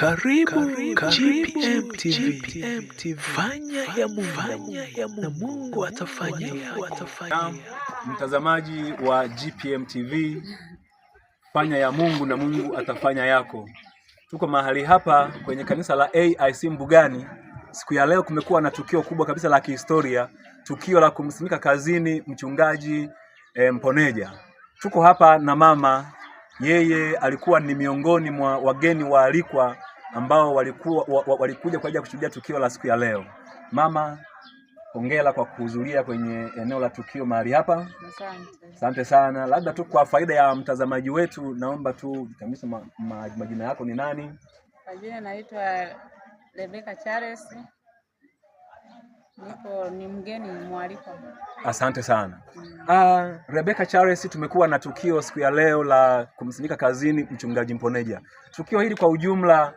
Karibu GPM TV. Fanya ya Mungu na Mungu atafanya yako. Mtazamaji wa GPM TV, fanya ya Mungu na Mungu atafanya yako. Tuko mahali hapa kwenye kanisa la AIC Mbugani. Siku ya leo kumekuwa na tukio kubwa kabisa la kihistoria, tukio la kumsimika kazini mchungaji Mponeja. Tuko hapa na mama, yeye alikuwa ni miongoni mwa wageni waalikwa ambao walikuja kwa ajili ya kushuhudia tukio la siku ya leo. Mama, hongera kwa kuhudhuria kwenye eneo la tukio mahali hapa. Asante sana. Labda tu kwa faida ya mtazamaji wetu, naomba tu kabisa majina yako ni nani? Majina naitwa Rebecca Charles. Ni mgeni mwalikwa. Asante sana. Rebecca Charles, tumekuwa na tukio siku ya leo la kumsimika kazini mchungaji Mponeja. Tukio hili kwa ujumla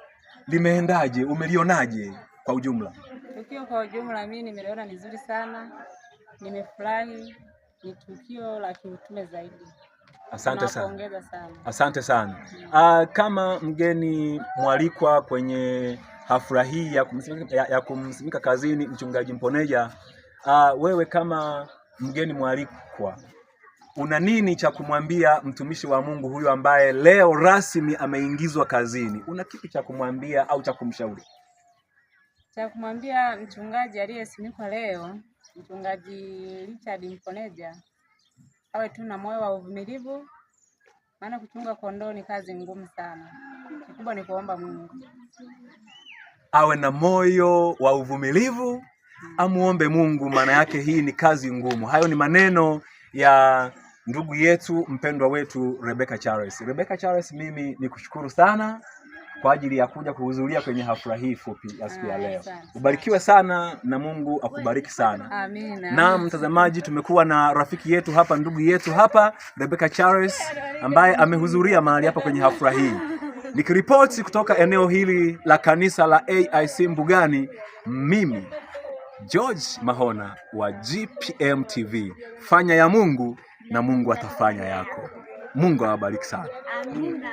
limeendaje? Umelionaje kwa ujumla? Tukio kwa ujumla mimi nimeliona ni nzuri sana. Nimefurahi, ni tukio la kiutume zaidi. Asante sana. Napongeza sana. Asante sana. Kama mgeni mwalikwa kwenye hafla hii ya kumsimika kazini mchungaji Mponeja, wewe kama mgeni mwalikwa, una nini cha kumwambia mtumishi wa Mungu huyu ambaye leo rasmi ameingizwa kazini? Una kipi cha kumwambia au cha kumshauri? Cha kumwambia mchungaji aliyesimikwa leo, mchungaji Richard Mponeja, awe tu na moyo wa uvumilivu, maana kuchunga kondoo ni kazi ngumu sana. Kikubwa ni kuomba Mungu. Awe na moyo wa uvumilivu, amuombe Mungu, maana yake hii ni kazi ngumu. Hayo ni maneno ya ndugu yetu mpendwa wetu Rebecca Charles. Rebecca Charles, mimi nikushukuru sana kwa ajili ya kuja kuhudhuria kwenye hafla hii fupi ya siku ya leo. Ubarikiwe sana na Mungu akubariki sana. Amina. Na mtazamaji, tumekuwa na rafiki yetu hapa, ndugu yetu hapa Rebecca Charles, ambaye amehudhuria mahali hapa kwenye hafla hii. Nikiripoti kutoka eneo hili la kanisa la AIC Mbugani, mimi George Mahona wa GPM TV. Fanya ya Mungu na Mungu atafanya yako. Mungu awabariki sana. Amina.